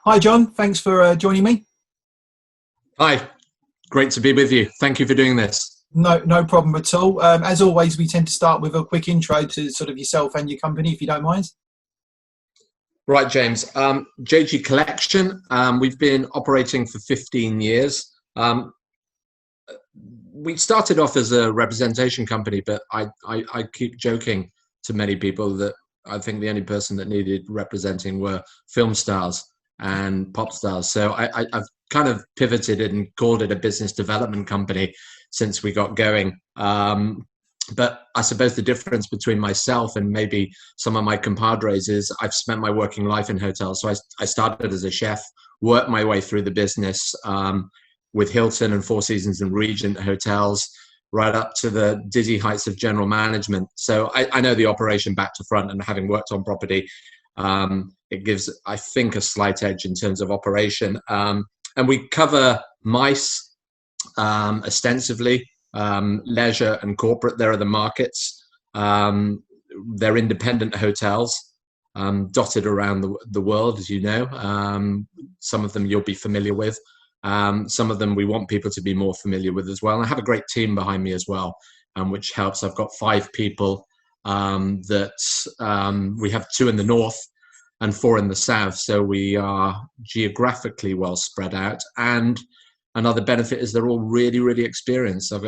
Hi, John. Thanks for joining me. Hi, great to be with you. Thank you for doing this. No problem at all. As always, we tend to start with a quick intro to sort of yourself and your company, if you don't mind. Right, James. JG Collection, we've been operating for 15 years. We started off as a representation company, but I keep joking to many people that I think the only person that needed representing were film stars and pop stars. So I've kind of pivoted and called it a business development company since we got going. But I suppose the difference between myself and maybe some of my compadres is I've spent my working life in hotels. So I started as a chef, worked my way through the business with Hilton and Four Seasons and Regent hotels, right up to the dizzy heights of general management. So I know the operation back to front, and having worked on property, it gives, I think, a slight edge in terms of operation. And we cover MICE ostensively, leisure and corporate. There are the markets. They're independent hotels dotted around the world, as you know. Some of them you'll be familiar with. Some of them we want people to be more familiar with as well. And I have a great team behind me as well, which helps. I've got 5 people that we have 2 in the north and 4 in the south. So we are geographically well spread out. And another benefit is they're all really, really experienced. I've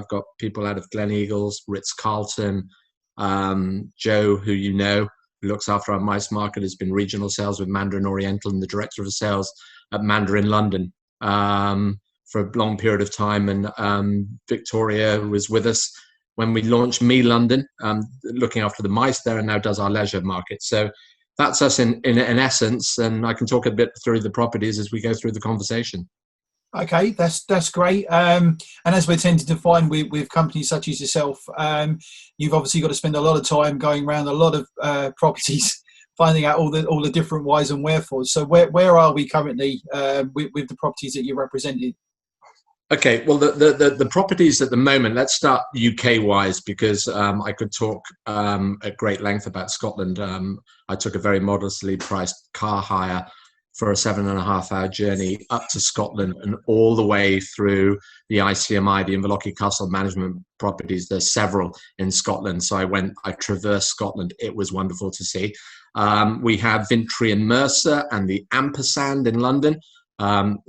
got people out of Glen Eagles, Ritz-Carlton, Joe, who looks after our MICE market, has been regional sales with Mandarin Oriental and the director of sales at Mandarin London for a long period of time. And Victoria was with us when we launched Me London, looking after the MICE there, and now does our leisure market. So that's us in essence, and I can talk a bit through the properties as we go through the conversation. Okay, that's great. And as we're tending to find with companies such as yourself, you've obviously got to spend a lot of time going around a lot of properties, finding out all the different whys and wherefores. So where are we currently with the properties that you represented? Okay, well, the properties at the moment, let's start UK wise, because I could talk at great length about Scotland. I took a very modestly priced car hire for a 7.5-hour journey up to Scotland and all the way through the ICMI, the Inverloch Castle Management Properties. There's several in Scotland. So I traversed Scotland. It was wonderful to see. We have Vintry and Mercer and the Ampersand in London.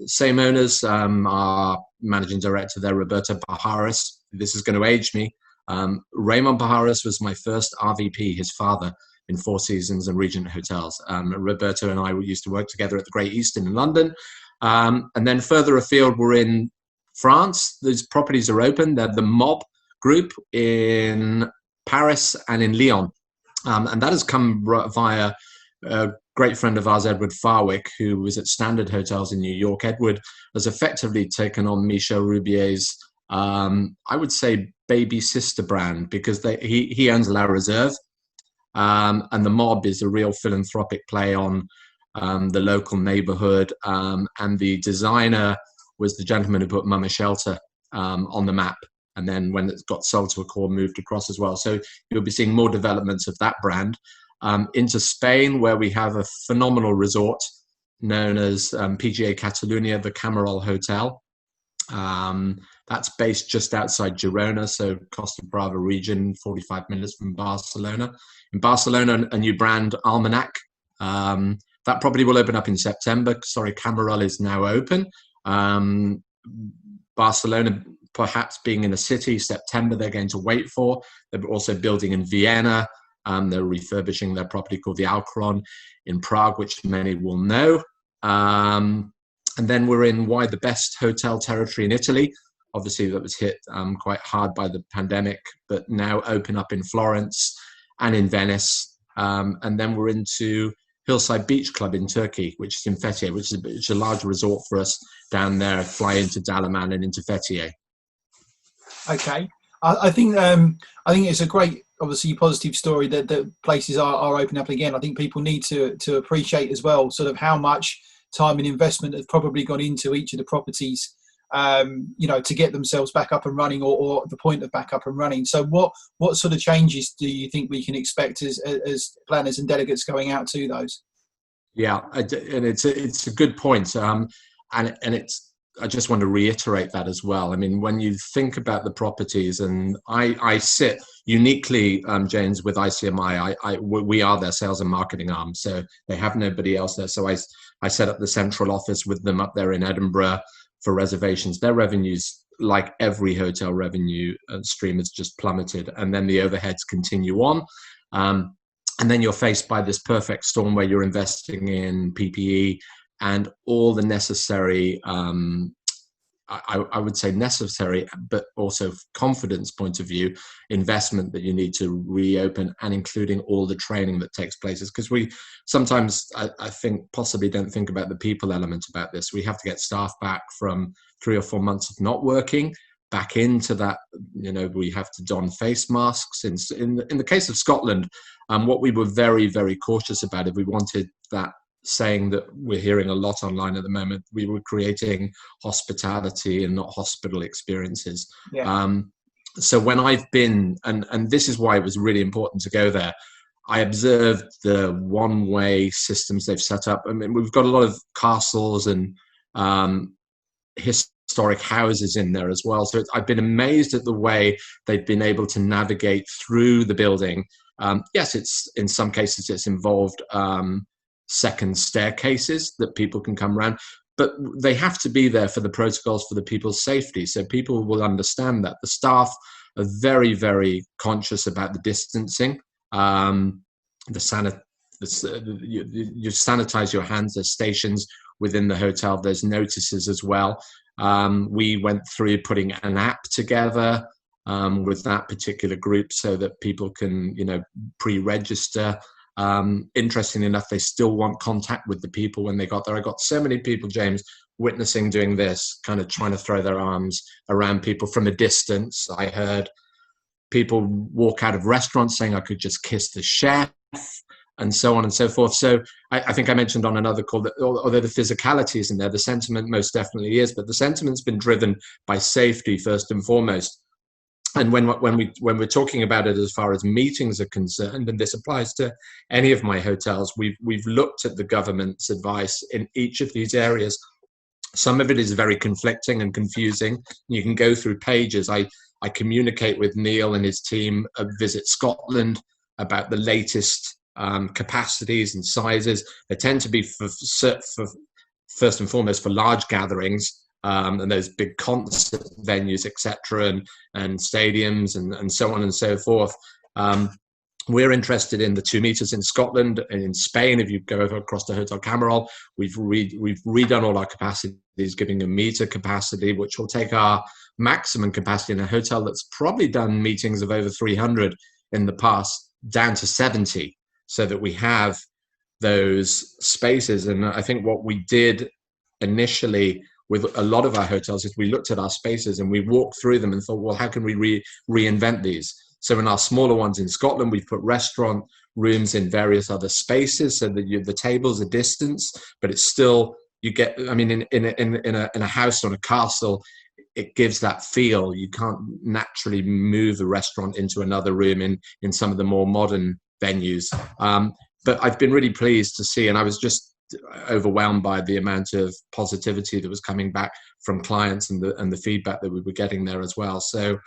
Same owners, our managing director there, Roberto Pajares. This is going to age me. Raymond Pajares was my first RVP, his father, in Four Seasons and Regent hotels. Roberto and I used to work together at the Great Eastern in London. And then further afield, we're in France. These properties are open. They're the Mob Group in Paris and in Lyon. And that has come via a great friend of ours, Edward Farwick, who was at Standard Hotels in New York. Edward has effectively taken on Michel Roubier's, I would say, baby sister brand, because he owns La Reserve. And the Mob is a real philanthropic play on the local neighborhood. And the designer was the gentleman who put Mama Shelter on the map. And then when it got sold to Accor, moved across as well. So you'll be seeing more developments of that brand. Into Spain, where we have a phenomenal resort known as PGA Catalunya, the Camarol Hotel. That's based just outside Girona, so Costa Brava region, 45 minutes from Barcelona. In Barcelona, a new brand, Almanac. That property will open up in September. Sorry, Camarol is now open. Barcelona, perhaps being in a city, September they're going to wait for. They're also building in Vienna. They're refurbishing their property called the Alcron in Prague, which many will know. And then we're in why the best hotel territory in Italy. Obviously, that was hit quite hard by the pandemic, but now open up in Florence and in Venice. And then we're into Hillside Beach Club in Turkey, which is in Fethiye, which is a large resort for us down there, fly into Dalaman and into Fethiye. Okay. I think it's a great, obviously, positive story that places are opening up again. I think people need to appreciate as well sort of how much time and investment has probably gone into each of the properties, to get themselves back up and running, or the point of back up and running. So what sort of changes do you think we can expect as planners and delegates going out to those? Yeah, and it's a good point. And it's, I just want to reiterate that as well. I mean, when you think about the properties, and I sit uniquely, James, with ICMI. We are their sales and marketing arm, so they have nobody else there. So I set up the central office with them up there in Edinburgh for reservations. Their revenues, like every hotel revenue stream, has just plummeted, and then the overheads continue on. Um, and then you're faced by this perfect storm where you're investing in PPE and all the necessary, I would say necessary, but also confidence point of view, investment that you need to reopen, and including all the training that takes place. Because we sometimes, I think, possibly don't think about the people element about this. We have to get staff back from 3 or 4 months of not working back into that. We have to don face masks. In the case of Scotland, what we were very, very cautious about, if we wanted that saying that we're hearing a lot online at the moment, we were creating hospitality and not hospital experiences. Yeah. So when I've been, and this is why it was really important to go there, I observed the one-way systems they've set up. I mean, we've got a lot of castles and historic houses in there as well. So I've been amazed at the way they've been able to navigate through the building. Yes, it's in some cases it's involved second staircases that people can come around, but they have to be there for the protocols for the people's safety. So people will understand that. The staff are very, very conscious about the distancing. You sanitize your hands. There's stations within the hotel. There's notices as well. We went through putting an app together with that particular group so that people can, pre-register. Interestingly enough, they still want contact with the people when they got there. I got so many people, James, witnessing doing this, kind of trying to throw their arms around people from a distance. I heard people walk out of restaurants saying I could just kiss the chef, and so on and so forth. So I think I mentioned on another call that although the physicality isn't there, the sentiment most definitely is, but the sentiment's been driven by safety first and foremost. And when we're talking about it as far as meetings are concerned, and this applies to any of my hotels, we've looked at the government's advice in each of these areas. Some of it is very conflicting and confusing. You can go through pages. I communicate with Neil and his team at Visit Scotland about the latest capacities and sizes. They tend to be for first and foremost for large gatherings. And those big concert venues, etc., and stadiums, and so on and so forth. We're interested in the 2 meters in Scotland and in Spain. If you go across to Hotel Camarol, we've redone all our capacities, giving a meter capacity, which will take our maximum capacity in a hotel that's probably done meetings of over 300 in the past down to 70, so that we have those spaces. And I think what we did initially with a lot of our hotels is we looked at our spaces and we walked through them and thought, well, how can we reinvent these? So in our smaller ones in Scotland, we've put restaurant rooms in various other spaces so that the tables are distanced, but it's still, you get, I mean, in a house or a castle, it gives that feel. You can't naturally move a restaurant into another room in some of the more modern venues. But I've been really pleased to see, and I was just overwhelmed by the amount of positivity that was coming back from clients and the feedback that we were getting there as well. So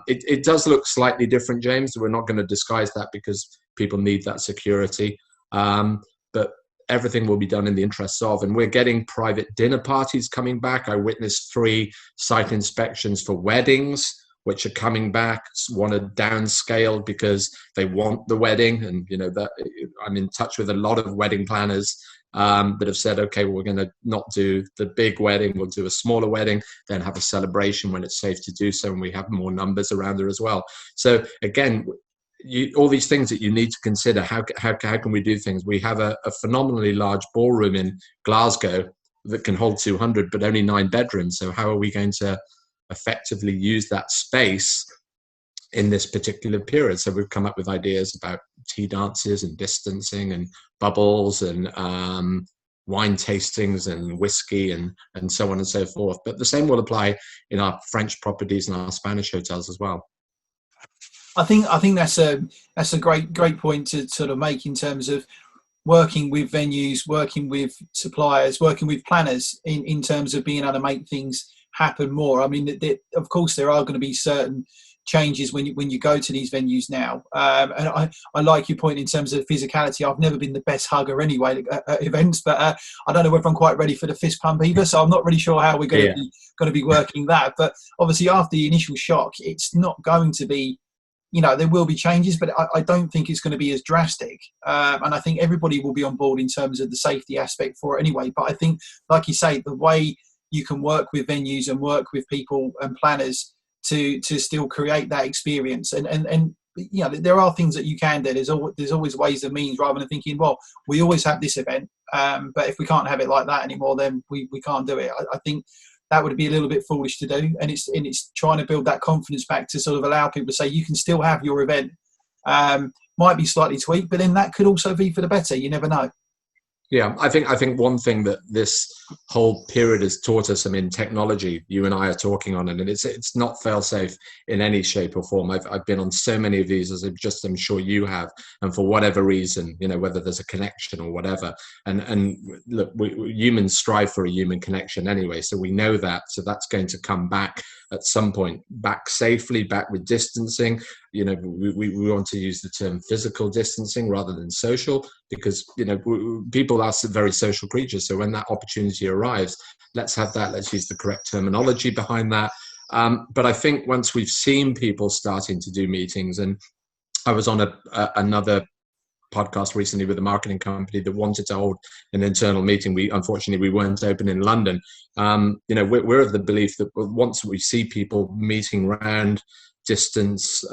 it does look slightly different, James. We're not going to disguise that because people need that security. But everything will be done in the interests of, and we're getting private dinner parties coming back. I witnessed 3 site inspections for weddings, which are coming back. Want to downscale because they want the wedding. And, that I'm in touch with a lot of wedding planners that have said, okay, well, we're going to not do the big wedding. We'll do a smaller wedding, then have a celebration when it's safe to do so. And we have more numbers around there as well. So again, all these things that you need to consider. How can we do things? We have a phenomenally large ballroom in Glasgow that can hold 200, but only 9 bedrooms. So how are we going to effectively use that space in this particular period? So we've come up with ideas about tea dances and distancing and bubbles and wine tastings and whiskey and so on and so forth. But the same will apply in our French properties and our Spanish hotels as well. I think that's a great point to sort of make in terms of working with venues, working with suppliers, working with planners in terms of being able to make things happen more. I mean, of course, there are going to be certain changes when you go to these venues now. And I like your point in terms of physicality. I've never been the best hugger anyway at events, but I don't know whether I'm quite ready for the fist pump either. So I'm not really sure how we're going to be working that. But obviously, after the initial shock, it's not going to be. There will be changes, but I don't think it's going to be as drastic. And I think everybody will be on board in terms of the safety aspect for it anyway. But I think, like you say, the way you can work with venues and work with people and planners to still create that experience. And there are things that you can do. There's always ways and means, rather than thinking, well, we always have this event, but if we can't have it like that anymore, then we can't do it. I think that would be a little bit foolish to do, and it's trying to build that confidence back to sort of allow people to say you can still have your event. Might be slightly tweaked, but then that could also be for the better. You never know. Yeah, I think one thing that this whole period has taught us, I mean, technology, you and I are talking on it, and it's not fail-safe in any shape or form. I've been on so many of these, as I'm sure you have, and for whatever reason, whether there's a connection or whatever, and look, humans strive for a human connection anyway, so we know that, so that's going to come back at some point, back safely, back with distancing. We want to use the term physical distancing rather than social, because people are very social creatures. So when that opportunity arrives, let's have that. Let's use the correct terminology behind that. But I think once we've seen people starting to do meetings, and I was on another podcast recently with a marketing company that wanted to hold an internal meeting. Unfortunately we weren't open in London. We're of the belief that once we see people meeting around distance,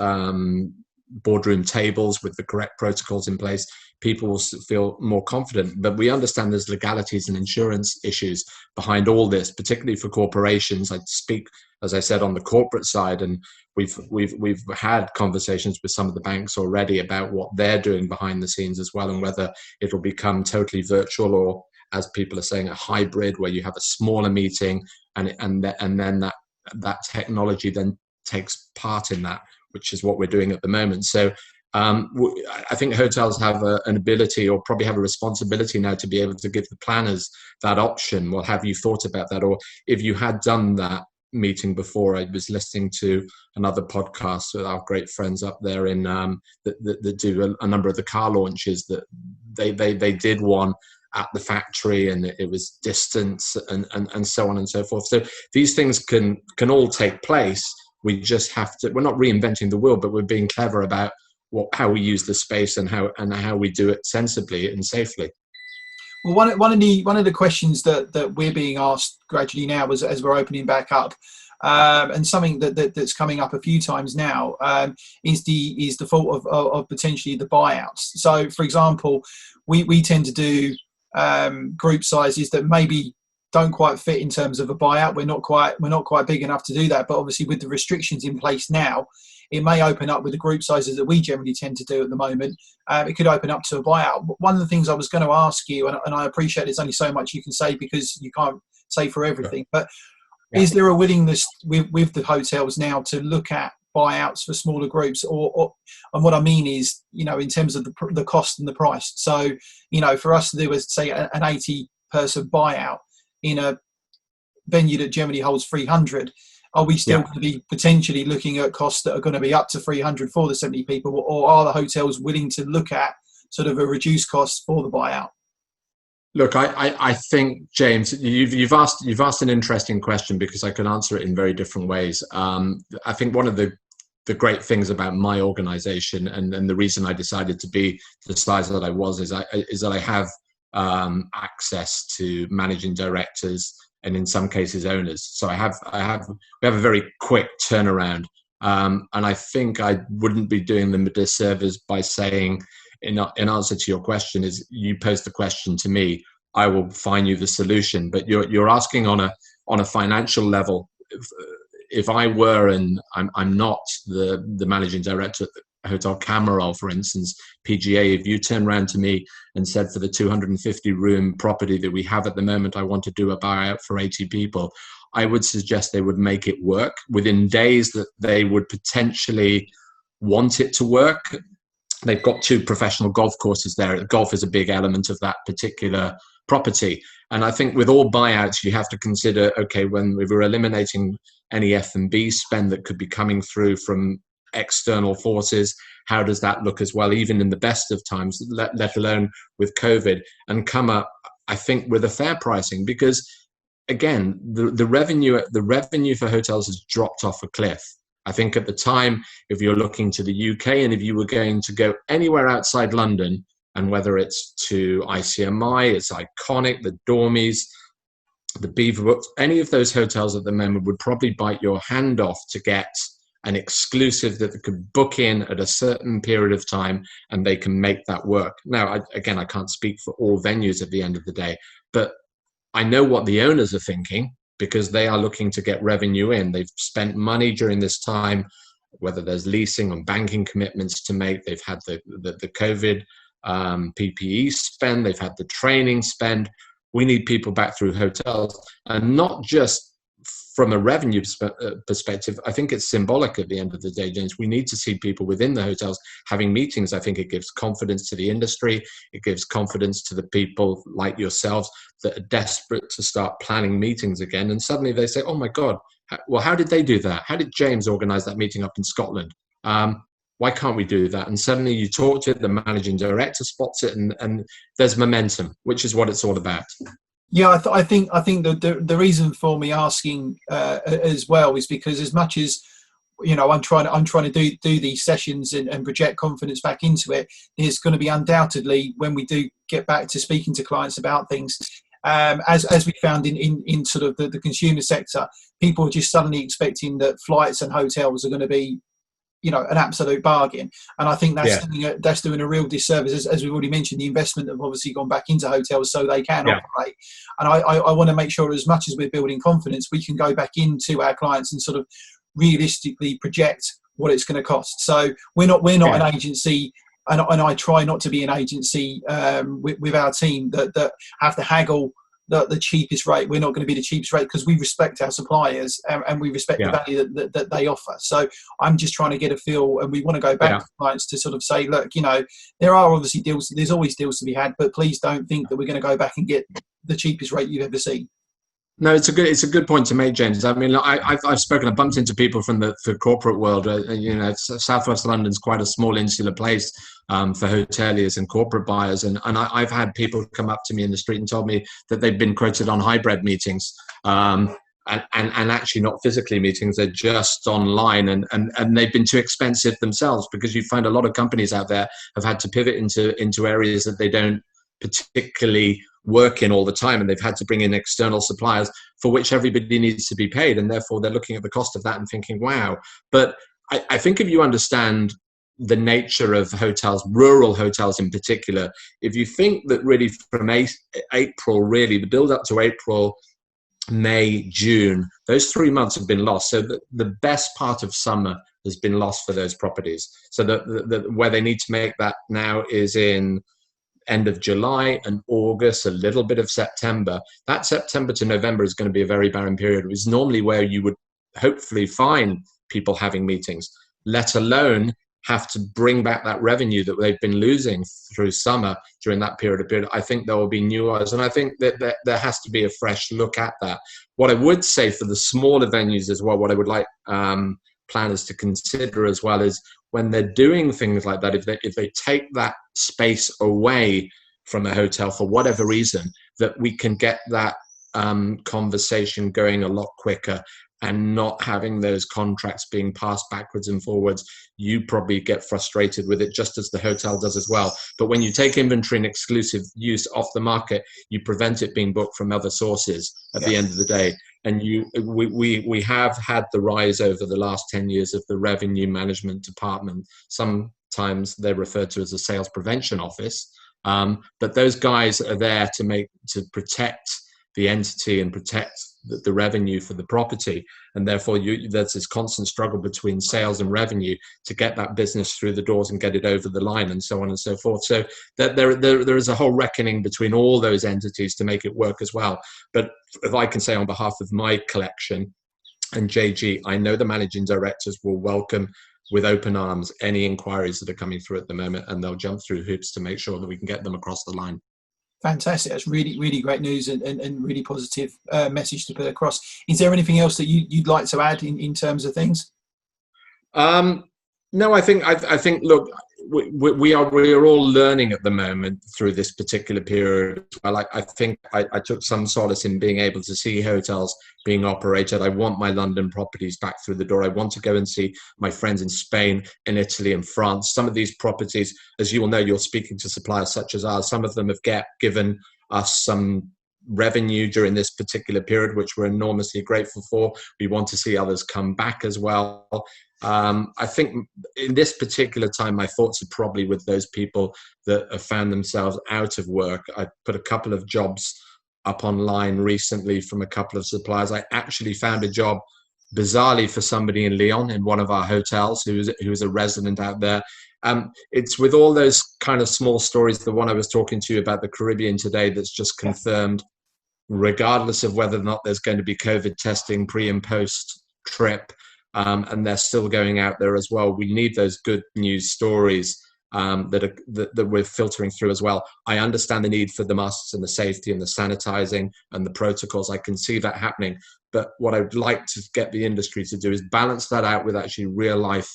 boardroom tables with the correct protocols in place, people will feel more confident. But we understand there's legalities and insurance issues behind all this, particularly for corporations. I speak, as I said, on the corporate side, and we've had conversations with some of the banks already about what they're doing behind the scenes as well, and whether it'll become totally virtual, or, as people are saying, a hybrid where you have a smaller meeting and then that technology then takes part in that, which is what we're doing at the moment. So I think hotels have an ability, or probably have a responsibility now, to be able to give the planners that option. Well, have you thought about that? Or if you had done that meeting before, I was listening to another podcast with our great friends up there in that do a number of the car launches, that they did one at the factory, and it was distance and so on and so forth. So these things can all take place. We just have to, we're not reinventing the wheel, but we're being clever about how we use the space and how we do it sensibly and safely. Well, one of the questions that we're being asked gradually now, as we're opening back up, and something that's coming up a few times now, is the thought of potentially the buyouts. So, for example, we tend to do group sizes that maybe don't quite fit in terms of a buyout. We're not quite big enough to do that. But obviously, with the restrictions in place now, it may open up with the group sizes that we generally tend to do at the moment. It could open up to a buyout. One of the things I was going to ask you, and I appreciate there's only so much you can say because you can't say for everything, but is there a willingness with the hotels now to look at buyouts for smaller groups, and what I mean is, in terms of the cost and the price. So, for us to do, say, an 80-person buyout in a venue that generally holds 300, are we still going to be potentially looking at costs that are going to be up to 300 for the 70 people, or are the hotels willing to look at sort of a reduced cost for the buyout? Look, I think, James, you've asked an interesting question, because I can answer it in very different ways. I think one of the great things about my organization, and the reason I decided to be the size that I was, is that I have access to managing directors, and in some cases owners. So we have a very quick turnaround, and I think I wouldn't be doing them a disservice by saying, in answer to your question, is you pose the question to me, I will find you the solution. But you're asking on a financial level. If I were, and I'm not the managing director at the Hotel Camarol, for instance, PGA, if you turn around to me and said, for the 250 room property that we have at the moment, I want to do a buyout for 80 people, I would suggest they would make it work within days that they would potentially want it to work. they've got 2 professional golf courses there. Golf is a big element of that particular property. And I think with all buyouts, you have to consider, okay, when we were eliminating any F&B spend that could be coming through from external forces, how does that look as well, even in the best of times, let alone with COVID, and come up, I think, with a fair pricing? Because again, the revenue for hotels has dropped off a cliff. I think at the time, if you're looking to the UK and if you were going to go anywhere outside London, and whether it's to ICMI, it's Iconic, the Dormies, the Beaverbrook, any of those hotels at the moment would probably bite your hand off to get an exclusive that they could book in at a certain period of time, and they can make that work. Now, I can't speak for all venues at the end of the day, but I know what the owners are thinking, because they are looking to get revenue in. They've spent money during this time, whether there's leasing and banking commitments to make. They've had the COVID PPE spend. They've had the training spend. We need people back through hotels, and not just from a revenue perspective. I think it's symbolic at the end of the day, James. We need to see people within the hotels having meetings. I think it gives confidence to the industry. It gives confidence to the people like yourselves that are desperate to start planning meetings again. And suddenly they say, oh my God, well, how did they do that? How did James organize that meeting up in Scotland? Why can't we do that? And suddenly you talk to it, the managing director spots it, and there's momentum, which is what it's all about. Yeah, I think the reason for me asking as well is because, as much as I'm trying to do these sessions and project confidence back into it, there's going to be undoubtedly, when we do get back to speaking to clients about things, as we found in sort of the consumer sector, people are just suddenly expecting that flights and hotels are going to be an absolute bargain. And I think that's doing a real disservice, as we've already mentioned. The investment have obviously gone back into hotels so they can operate. And I want to make sure, as much as we're building confidence, we can go back into our clients and sort of realistically project what it's going to cost. So we're not an agency, and I try not to be an agency with our team that have to haggle the cheapest rate. We're not going to be the cheapest rate, because we respect our suppliers and we respect the value that they offer. So I'm just trying to get a feel, and we want to go back to clients to sort of say, look, there are obviously deals, there's always deals to be had, but please don't think that we're going to go back and get the cheapest rate you've ever seen. No, it's a good point to make, James. I mean, I've bumped into people from the corporate world. Southwest London's quite a small insular place for hoteliers and corporate buyers, and I've had people come up to me in the street and told me that they've been quoted on hybrid meetings, and actually not physically meetings. They're just online, and they've been too expensive themselves, because you find a lot of companies out there have had to pivot into areas that they don't particularly work in all the time, and they've had to bring in external suppliers for which everybody needs to be paid, and therefore they're looking at the cost of that and thinking, wow. But I think if you understand the nature of hotels, rural hotels in particular, if you think that really from April, really the build up to April, May, June, those 3 months have been lost. So the best part of summer has been lost for those properties. So where they need to make that now is in end of July and August, a little bit of September. That September to November is going to be a very barren period. It's normally where you would hopefully find people having meetings, let alone have to bring back that revenue that they've been losing through summer during that period. I think there will be new eyes, and I think that there has to be a fresh look at that. What I would say for the smaller venues as well, what I would like planners to consider as well, is when they're doing things like that, if they take that space away from a hotel for whatever reason, that we can get that conversation going a lot quicker, and not having those contracts being passed backwards and forwards. You probably get frustrated with it, just as the hotel does as well. But when you take inventory and exclusive use off the market, you prevent it being booked from other sources at the end of the day. And we have had the rise over the last 10 years of the revenue management department. Sometimes they're referred to as a sales prevention office. But those guys are there to protect the entity and protect the revenue for the property, and therefore there's this constant struggle between sales and revenue to get that business through the doors and get it over the line, and so on and so forth. So that there is a whole reckoning between all those entities to make it work as well. But if I can say on behalf of my collection and JG, I know the managing directors will welcome with open arms any inquiries that are coming through at the moment, and they'll jump through hoops to make sure that we can get them across the line. Fantastic. That's really, really great news and really positive message to put across. Is there anything else that you'd like to add in terms of things? No, I think look, we are all learning at the moment through this particular period. I think I took some solace in being able to see hotels being operated. I want my London properties back through the door. I want to go and see my friends in Spain, in Italy, and France. Some of these properties, as you will know, you're speaking to suppliers such as ours. Some of them have given us some revenue during this particular period, which we're enormously grateful for. We want to see others come back as well. I think in this particular time, my thoughts are probably with those people that have found themselves out of work. I put a couple of jobs up online recently from a couple of suppliers. I actually found a job bizarrely for somebody in Lyon in one of our hotels who is a resident out there. It's with all those kind of small stories, the one I was talking to you about the Caribbean today, that's just confirmed, regardless of whether or not there's going to be COVID testing pre and post trip, and they're still going out there as well. We need those good news stories that we're filtering through as well. I understand the need for the masks and the safety and the sanitizing and the protocols. I can see that happening. But what I'd like to get the industry to do is balance that out with actually real life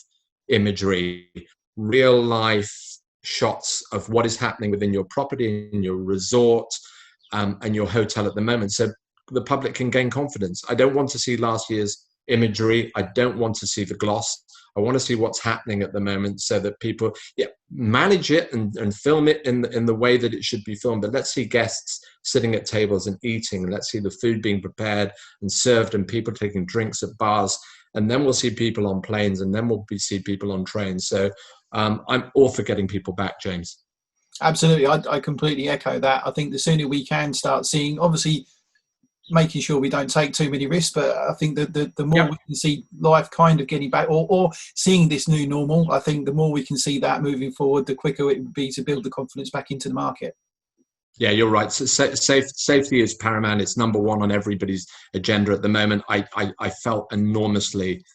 imagery, real life shots of what is happening within your property, in your resort, and your hotel at the moment, so the public can gain confidence. I don't want to see last year's imagery. I don't want to see the gloss. I want to see what's happening at the moment, so that people manage it and film it in the way that it should be filmed. But let's see guests sitting at tables and eating. Let's see the food being prepared and served, and people taking drinks at bars. And then we'll see people on planes, and then we'll see people on trains. So I'm all for getting people back, James. Absolutely. I completely echo that. I think the sooner we can start seeing, obviously, making sure we don't take too many risks, but I think that the more we can see life kind of getting back, or seeing this new normal, I think the more we can see that moving forward, the quicker it would be to build the confidence back into the market. Yeah, you're right. So safety is paramount. It's number one on everybody's agenda at the moment. I felt enormously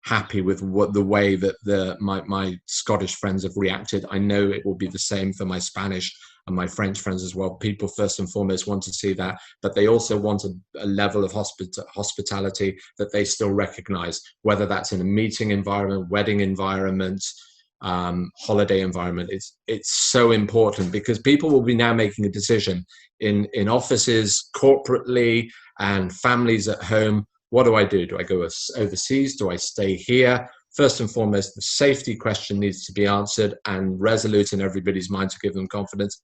happy with the way that my Scottish friends have reacted. I know it will be the same for my Spanish and my French friends as well. People first and foremost want to see that, but they also want a level of hospitality that they still recognize, whether that's in a meeting environment, wedding environment, holiday environment. It's so important, because people will be now making a decision in offices, corporately, and families at home. What do I do? Do I go overseas? Do I stay here? First and foremost, the safety question needs to be answered and resolute in everybody's mind to give them confidence.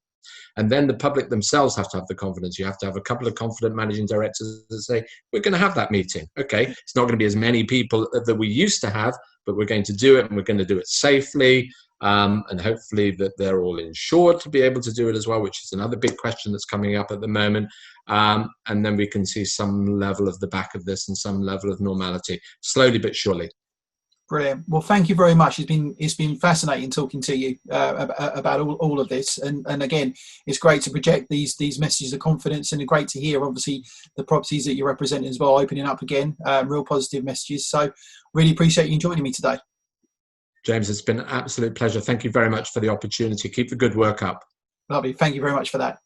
And then the public themselves have to have the confidence. You have to have a couple of confident managing directors that say, we're going to have that meeting. Okay, it's not going to be as many people that we used to have, but we're going to do it, and we're going to do it safely. And hopefully that they're all insured to be able to do it as well, which is another big question that's coming up at the moment. And then we can see some level of the back of this and some level of normality, slowly but surely. Brilliant. Well, thank you very much. It's been fascinating talking to you about all of this, and again, it's great to project these messages of confidence, and great to hear, obviously, the properties that you're representing as well opening up again, real positive messages. So, really appreciate you joining me today, James. It's been an absolute pleasure. Thank you very much for the opportunity. Keep the good work up. Lovely. Thank you very much for that.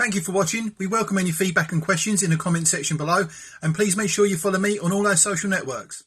Thank you for watching. We welcome any feedback and questions in the comment section below, and please make sure you follow me on all our social networks.